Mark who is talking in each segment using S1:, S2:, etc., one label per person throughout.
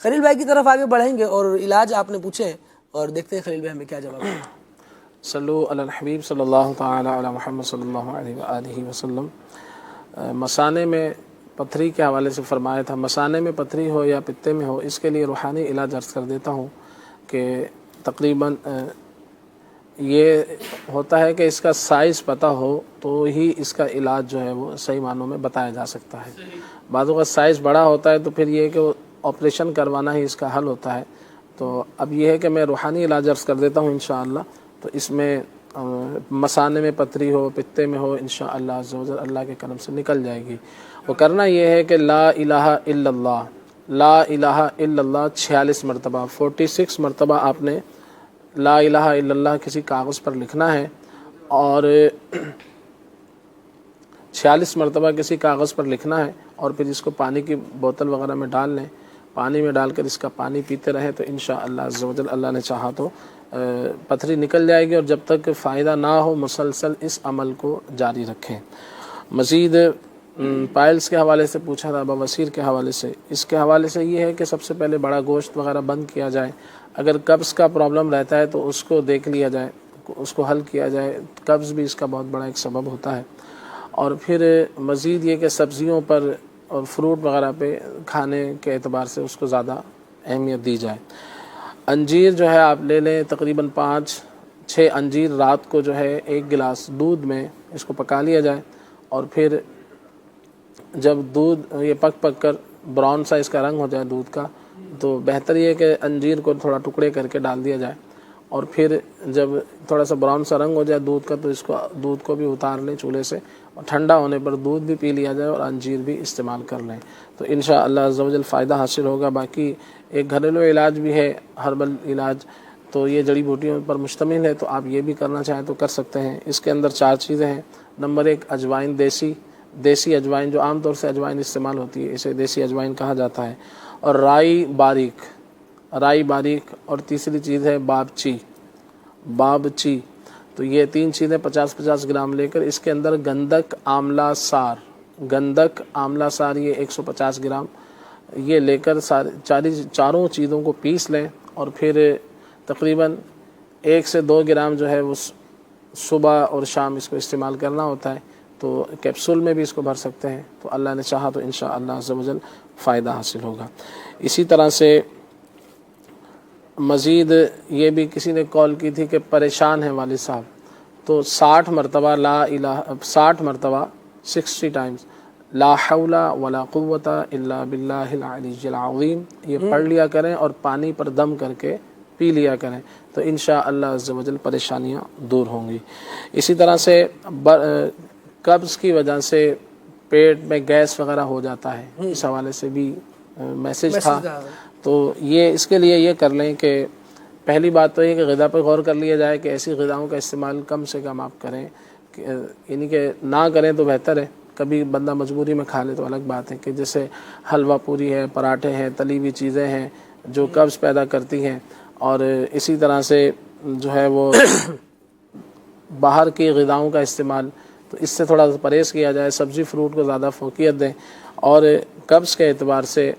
S1: خلیل بھائی کی طرف آگے بڑھیں گے اور علاج آپ نے پوچھے اور دیکھتے ہیں خلیل بھائی ہمیں کیا جواب ہے۔
S2: صلو علی الحبیب صلی اللہ تعالی علی محمد صلی اللہ علیہ وآلہ وسلم۔ مثانے میں پتھری کے حوالے سے فرمایا تھا، مثانے میں پتھری ہو یا پتے میں ہو، اس کے لیے روحانی علاج عرض کر دیتا ہوں کہ تقریباً یہ ہوتا ہے کہ اس کا سائز پتہ ہو تو ہی اس کا علاج جو ہے وہ صحیح معنوں میں بتایا جا سکتا ہے۔ بعضوں کا سائز بڑا ہوتا ہے تو پھر یہ کہ آپریشن کروانا ہی اس کا حل ہوتا ہے۔ تو اب یہ ہے کہ میں روحانی علاج عرض کر دیتا ہوں انشاءاللہ۔ تو اس میں مثانے میں پتھری ہو، پتے میں ہو، انشاءاللہ عز و جل اللہ کے کرم سے نکل جائے گی۔ وہ کرنا یہ ہے کہ لا الہ الا اللہ، لا الہ الا اللہ 46 مرتبہ 46 مرتبہ آپ نے لا الہ الا اللہ کسی کاغذ پر لکھنا ہے، اور 46 مرتبہ کسی کاغذ پر لکھنا ہے، اور پھر اس کو پانی کی بوتل وغیرہ میں ڈال لیں، پانی میں ڈال کر اس کا پانی پیتے رہیں تو انشاءاللہ عز و جل اللہ نے چاہا تو پتھری نکل جائے گی۔ اور جب تک فائدہ نہ ہو مسلسل اس عمل کو جاری رکھیں۔ مزید پائلز کے حوالے سے پوچھا تھا، بواسیر کے حوالے سے، اس کے حوالے سے یہ ہے کہ سب سے پہلے بڑا گوشت وغیرہ بند کیا جائے۔ اگر قبض کا پرابلم رہتا ہے تو اس کو دیکھ لیا جائے، اس کو حل کیا جائے، قبض بھی اس کا بہت بڑا ایک سبب ہوتا ہے۔ اور پھر مزید یہ کہ سبزیوں پر اور فروٹ وغیرہ پہ کھانے کے اعتبار سے اس کو زیادہ اہمیت دی جائے۔ انجیر جو ہے آپ لے لیں، تقریباً 5-6 انجیر رات کو جو ہے 1 گلاس دودھ میں اس کو پکا لیا جائے، اور پھر جب دودھ یہ پک کر براؤن سا اس کا رنگ ہو جائے دودھ کا، تو بہتر یہ ہے کہ انجیر کو تھوڑا ٹکڑے کر کے ڈال دیا جائے، اور پھر جب تھوڑا سا براؤن سا رنگ ہو جائے دودھ کا تو اس کو دودھ کو بھی اتار لیں چولہے سے، اور ٹھنڈا ہونے پر دودھ بھی پی لیا جائے اور انجیر بھی استعمال کر لیں، تو انشاءاللہ عز و جل فائدہ حاصل ہوگا۔ باقی ایک گھریلو علاج بھی ہے، ہربل علاج، تو یہ جڑی بوٹیوں پر مشتمل ہے، تو آپ یہ بھی کرنا چاہیں تو کر سکتے ہیں۔ اس کے اندر 4 چیزیں ہیں۔ نمبر 1 اجوائن، دیسی اجوائن، جو عام طور سے اجوائن استعمال ہوتی ہے اسے دیسی اجوائن کہا جاتا ہے، اور رائی باریک، اور تیسری چیز ہے باب چی۔ تو یہ 3 چیزیں 50-50 گرام لے کر اس کے اندر گندک آملہ سار یہ 150 گرام یہ لے کر چاروں چیزوں کو پیس لیں، اور پھر تقریباً 1 سے 2 گرام جو ہے وہ صبح اور شام اس کو استعمال کرنا ہوتا ہے، تو کیپسول میں بھی اس کو بھر سکتے ہیں، تو اللہ نے چاہا تو انشاءاللہ عز و جل فائدہ حاصل ہوگا۔ اسی طرح سے مزید یہ بھی کسی نے کال کی تھی کہ پریشان ہیں والد صاحب، تو 60 مرتبہ 60 ٹائمز لا حول ولا قوت الا باللہ العلی العظیم یہ پڑھ لیا کریں، اور پانی پر دم کر کے پی لیا کریں، تو انشاءاللہ عز و جل پریشانیاں دور ہوں گی۔ اسی طرح سے قبض کی وجہ سے پیٹ میں گیس وغیرہ ہو جاتا ہے، اس حوالے سے بھی میسج تھا، تو یہ اس کے لیے یہ کر لیں کہ پہلی بات تو یہ کہ غذا پر غور کر لیا جائے کہ ایسی غذاؤں کا استعمال کم سے کم آپ کریں، یعنی کہ نہ کریں تو بہتر ہے۔ کبھی بندہ مجبوری میں کھا لے تو الگ بات ہے، کہ جیسے حلوہ پوری ہے، پراٹھے ہیں، تلی ہوئی چیزیں ہیں جو قبض پیدا کرتی ہیں، اور اسی طرح سے جو ہے وہ باہر کی غذاؤں کا استعمال، تو اس سے تھوڑا پرہیز کیا جائے، سبزی فروٹ کو زیادہ فوقیت دیں، اور قبض کے اعتبار سے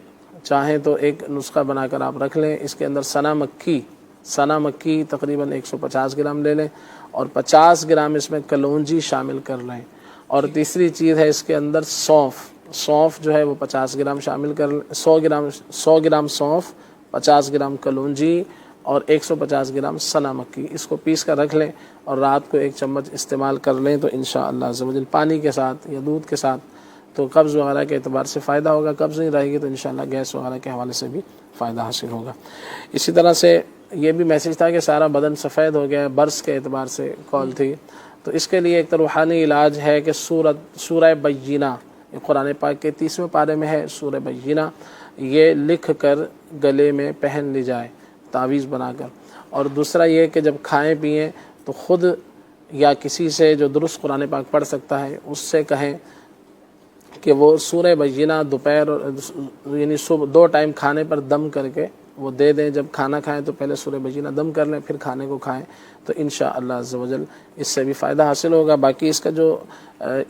S2: چاہیں تو ایک نسخہ بنا کر آپ رکھ لیں۔ اس کے اندر سنا مکی تقریباً 150 گرام لے لیں، اور 50 گرام اس میں کلونجی شامل کر لیں، اور تیسری چیز ہے اس کے اندر سونف جو ہے وہ 50 گرام شامل کر لیں، 100 گرام سونف، 50 گرام کلونجی اور 150 گرام سنا مکی، اس کو پیس کر رکھ لیں، اور رات کو 1 چمچ استعمال کر لیں، تو انشاءاللہ عز و جل پانی کے ساتھ یا دودھ کے ساتھ، تو قبض وغیرہ کے اعتبار سے فائدہ ہوگا۔ قبض نہیں رہے گی تو انشاءاللہ گیس وغیرہ کے حوالے سے بھی فائدہ حاصل ہوگا۔ اسی طرح سے یہ بھی میسج تھا کہ سارا بدن سفید ہو گیا ہے، برس کے اعتبار سے کال تھی، تو اس کے لیے ایک تو روحانی علاج ہے کہ سورہ بینہ، قرآن پاک کے 30ویں پارے میں ہے سورہ بینہ، یہ لکھ کر گلے میں پہن لی جائے تعویذ بنا کر، اور دوسرا یہ کہ جب کھائیں پئیں تو خود یا کسی سے جو درست قرآن پاک پڑھ سکتا ہے اس سے کہیں کہ وہ سورہ بینہ دوپہر یعنی صبح 2 ٹائم کھانے پر دم کر کے وہ دے دیں. جب کھانا کھائیں تو پہلے سورہ بینہ دم کر لیں، پھر کھانے کو کھائیں، تو انشاءاللہ عز و جل اس سے بھی فائدہ حاصل ہوگا. باقی اس کا جو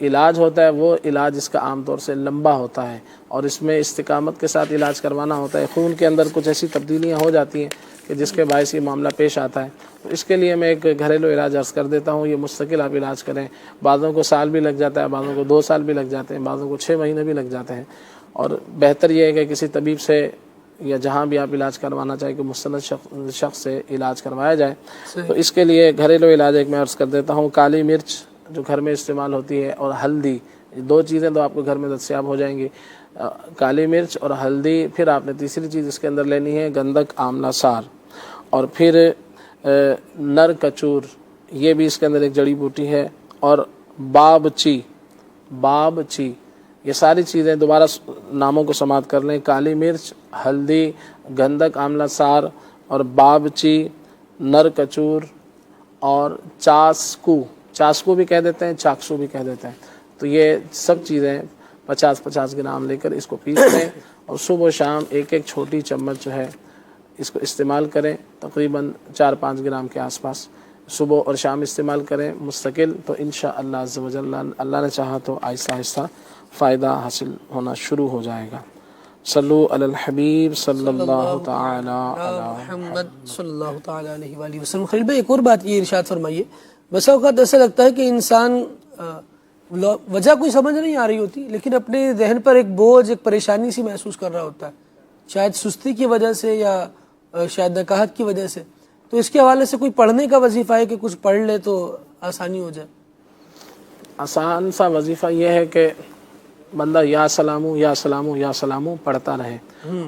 S2: علاج ہوتا ہے وہ علاج اس کا عام طور سے لمبا ہوتا ہے، اور اس میں استقامت کے ساتھ علاج کروانا ہوتا ہے. خون کے اندر کچھ ایسی تبدیلیاں ہو جاتی ہیں کہ جس کے باعث یہ معاملہ پیش آتا ہے. تو اس کے لیے میں ایک گھریلو علاج عرض کر دیتا ہوں. یہ مستقل آپ علاج کریں. بعضوں کو سال بھی لگ جاتا ہے، بعضوں کو 2 سال بھی لگ جاتے ہیں، بعضوں کو 6 مہینے بھی لگ جاتے ہیں. اور بہتر یہ ہے کہ کسی طبیب سے یا جہاں بھی آپ علاج کروانا چاہیں کہ مستند شخص سے علاج کروایا جائے. تو اس کے لیے گھریلو علاج ایک میں عرض کر دیتا ہوں. کالی مرچ جو گھر میں استعمال ہوتی ہے، اور ہلدی، 2 چیزیں تو آپ کو گھر میں دستیاب ہو جائیں گی. کالی مرچ اور ہلدی. پھر آپ نے تیسری چیز اس کے اندر لینی ہے گندک آملہ سار. اور پھر نر کچور، یہ بھی اس کے اندر ایک جڑی بوٹی ہے. اور بابچی، یہ ساری چیزیں دوبارہ ناموں کو سماعت کر لیں. کالی مرچ، ہلدی، گندک آملہ سار اور بابچی، نر کچور اور چاسکو بھی کہہ دیتے ہیں، چاکسو بھی کہہ دیتے ہیں. تو یہ سب چیزیں 50-50 گرام لے کر اس کو پیس لیں، اور صبح و شام ایک چھوٹی چمچ جو ہے اس کو استعمال کریں. تقریباً 4-5 گرام کے آس پاس صبح اور شام استعمال کریں مستقل. تو انشاءاللہ عز و جل اللہ نے چاہا تو آہستہ آہستہ فائدہ حاصل ہونا شروع ہو جائے گا. صلو علی الحبیب صلی اللہ تعالی علی
S1: محمد صلی اللہ تعالیٰ علیہ وآلہ وسلم. خلیل بھائی ایک اور بات یہ ارشاد فرمائیے. بسا اوقات ایسا لگتا ہے کہ انسان وجہ کوئی سمجھ نہیں آ رہی ہوتی، لیکن اپنے ذہن پر ایک بوجھ، ایک پریشانی سی محسوس کر رہا ہوتا ہے، شاید سستی کی وجہ سے یا شاید نکاہت کی وجہ سے. تو اس کے حوالے سے کوئی پڑھنے کا وظیفہ ہے کہ کچھ پڑھ لے تو آسانی ہو جائے؟
S2: آسان سا وظیفہ یہ ہے کہ بندہ یا سلامو یا سلامو یا سلامو پڑھتا رہے.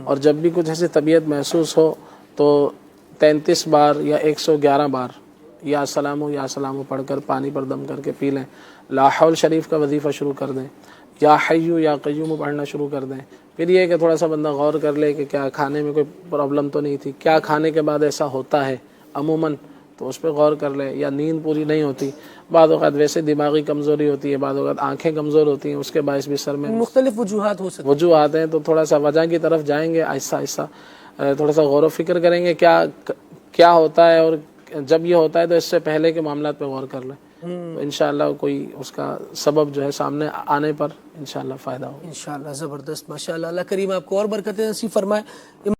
S2: اور جب بھی کچھ ایسی طبیعت محسوس ہو تو 33 بار یا 111 بار یا سلامو پڑھ کر پانی پر دم کر کے پی لیں. لا حول شریف کا وظیفہ شروع کر دیں، یا حیو یا قیوم پڑھنا شروع کر دیں. پھر یہ کہ تھوڑا سا بندہ غور کر لے کہ کیا کھانے میں کوئی پرابلم تو نہیں تھی، کیا کھانے کے بعد ایسا ہوتا ہے عموماً، تو اس پہ غور کر لے. یا نیند پوری نہیں ہوتی، بعض اوقات ویسے دماغی کمزوری ہوتی ہے، بعض اوقات آنکھیں کمزور ہوتی ہیں، اس کے باعث بھی سر میں
S1: مختلف وجوہات ہو سکتی
S2: وجوہات ہیں. تو تھوڑا سا وجہ کی طرف جائیں گے، آہستہ آہستہ تھوڑا سا غور و فکر کریں گے کیا ہوتا ہے، اور جب یہ ہوتا ہے تو اس سے پہلے کے معاملات پہ غور کر لیں. تو انشاءاللہ کوئی اس کا سبب جو ہے سامنے آنے پر انشاءاللہ فائدہ ہوگا.
S1: انشاءاللہ. زبردست، ماشاءاللہ. اللہ کریم آپ کو اور برکتیں نصیب فرمائے.